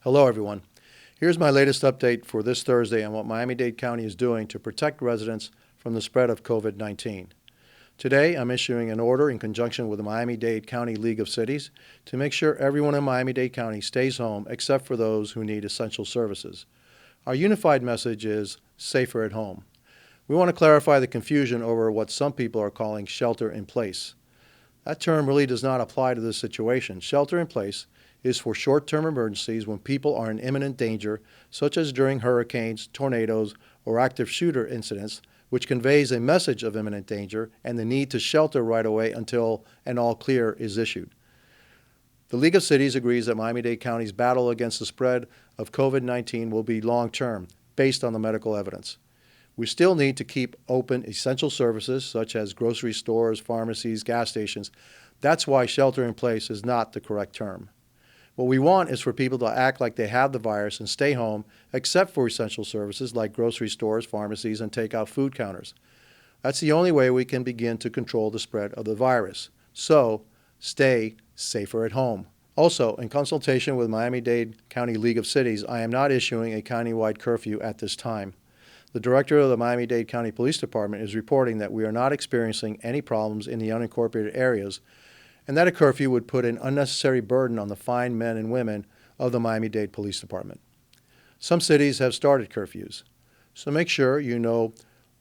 Hello, everyone. Here's my latest update for this Thursday on what Miami-Dade County is doing to protect residents from the spread of COVID-19. Today, I'm issuing an order in conjunction with the Miami-Dade County League of Cities to make sure everyone in Miami-Dade County stays home except for those who need essential services. Our unified message is safer at home. We want to clarify the confusion over what some people are calling shelter in place. That term really does not apply to this situation. Shelter in place is for short-term emergencies when people are in imminent danger, such as during hurricanes, tornadoes, or active shooter incidents, which conveys a message of imminent danger and the need to shelter right away until an all clear is issued. The League of Cities agrees that Miami-Dade County's battle against the spread of COVID-19 will be long-term, based on the medical evidence. We still need to keep open essential services such as grocery stores, pharmacies, gas stations. That's why shelter in place is not the correct term. What we want is for people to act like they have the virus and stay home, except for essential services like grocery stores, pharmacies, and takeout food counters. That's the only way we can begin to control the spread of the virus. So, stay safer at home. Also, in consultation with Miami-Dade County League of Cities, I am not issuing a countywide curfew at this time. The director of the Miami-Dade County Police Department is reporting that we are not experiencing any problems in the unincorporated areas, and that a curfew would put an unnecessary burden on the fine men and women of the Miami-Dade Police Department. Some cities have started curfews, so make sure you know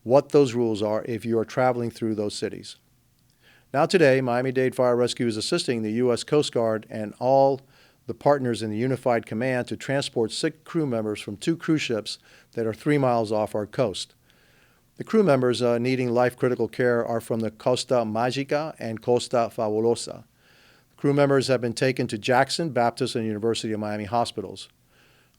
what those rules are if you are traveling through those cities. Now today, Miami-Dade Fire Rescue is assisting the U.S. Coast Guard and all the partners in the Unified Command to transport sick crew members from 2 cruise ships that are 3 miles off our coast. The crew members needing life-critical care are from the Costa Magica and Costa Fabulosa. Crew members have been taken to Jackson, Baptist, and University of Miami hospitals.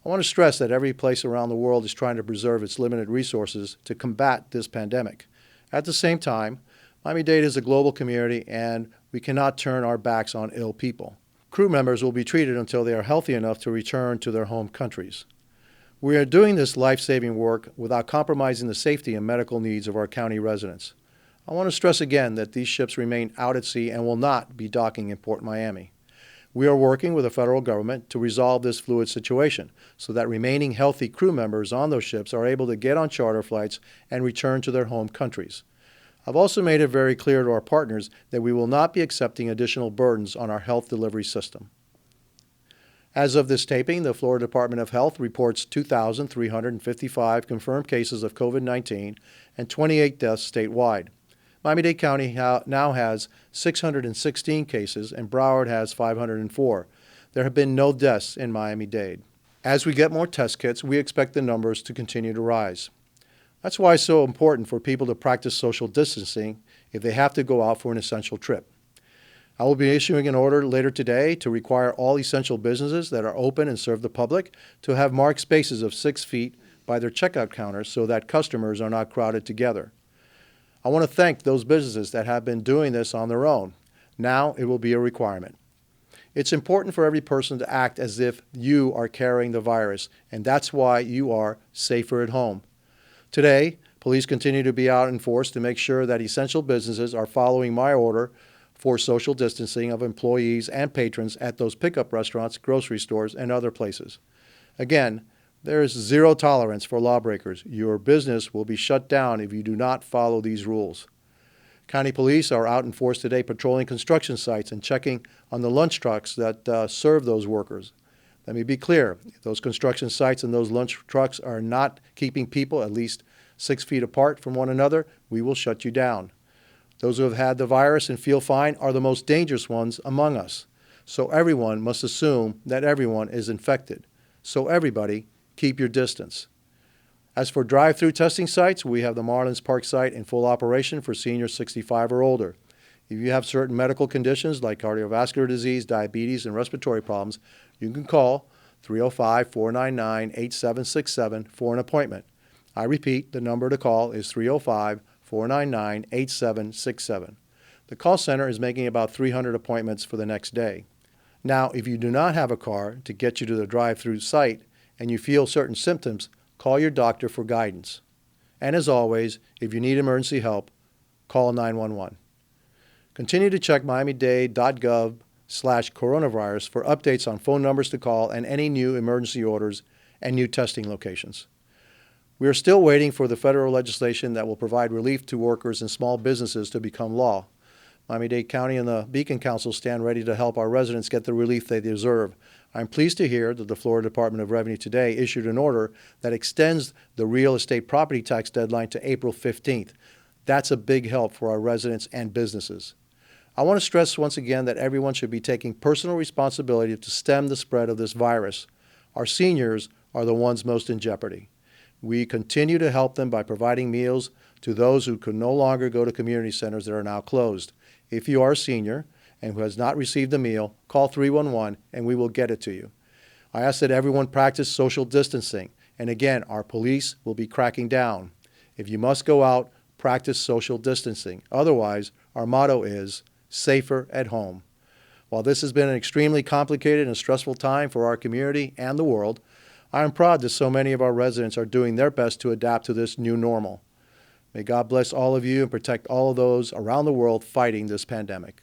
I want to stress that every place around the world is trying to preserve its limited resources to combat this pandemic. At the same time, Miami-Dade is a global community, and we cannot turn our backs on ill people. Crew members will be treated until they are healthy enough to return to their home countries. We are doing this life-saving work without compromising the safety and medical needs of our county residents. I want to stress again that these ships remain out at sea and will not be docking in Port Miami. We are working with the federal government to resolve this fluid situation so that remaining healthy crew members on those ships are able to get on charter flights and return to their home countries. I've also made it very clear to our partners that we will not be accepting additional burdens on our health delivery system. As of this taping, the Florida Department of Health reports 2,355 confirmed cases of COVID-19 and 28 deaths statewide. Miami-Dade County now has 616 cases and Broward has 504. There have been no deaths in Miami-Dade. As we get more test kits, we expect the numbers to continue to rise. That's why it's so important for people to practice social distancing if they have to go out for an essential trip. I will be issuing an order later today to require all essential businesses that are open and serve the public to have marked spaces of 6 feet by their checkout counters so that customers are not crowded together. I want to thank those businesses that have been doing this on their own. Now it will be a requirement. It's important for every person to act as if you are carrying the virus, and that's why you are safer at home. Today, police continue to be out in force to make sure that essential businesses are following my order for social distancing of employees and patrons at those pickup restaurants, grocery stores, and other places. Again, there is zero tolerance for lawbreakers. Your business will be shut down if you do not follow these rules. County police are out in force today patrolling construction sites and checking on the lunch trucks that serve those workers. Let me be clear, if those construction sites and those lunch trucks are not keeping people at least 6 feet apart from one another, we will shut you down. Those who have had the virus and feel fine are the most dangerous ones among us. So everyone must assume that everyone is infected. So everybody, keep your distance. As for drive-through testing sites, we have the Marlins Park site in full operation for seniors 65 or older. If you have certain medical conditions like cardiovascular disease, diabetes, and respiratory problems, you can call 305-499-8767 for an appointment. I repeat, the number to call is 305-499-8767. The call center is making about 300 appointments for the next day. Now, if you do not have a car to get you to the drive-through site and you feel certain symptoms, call your doctor for guidance. And as always, if you need emergency help, call 911. Continue to check miamidade.gov coronavirus for updates on phone numbers to call and any new emergency orders and new testing locations. We are still waiting for the federal legislation that will provide relief to workers and small businesses to become law. Miami-Dade County and the Beacon Council stand ready to help our residents get the relief they deserve. I'm pleased to hear that the Florida Department of Revenue today issued an order that extends the real estate property tax deadline to April 15th. That's a big help for our residents and businesses. I want to stress once again that everyone should be taking personal responsibility to stem the spread of this virus. Our seniors are the ones most in jeopardy. We continue to help them by providing meals to those who can no longer go to community centers that are now closed. If you are a senior and who has not received a meal, call 311 and we will get it to you. I ask that everyone practice social distancing, and again, our police will be cracking down. If you must go out, practice social distancing. Otherwise, our motto is safer at home. While this has been an extremely complicated and stressful time for our community and the world, I am proud that so many of our residents are doing their best to adapt to this new normal. May God bless all of you and protect all of those around the world fighting this pandemic.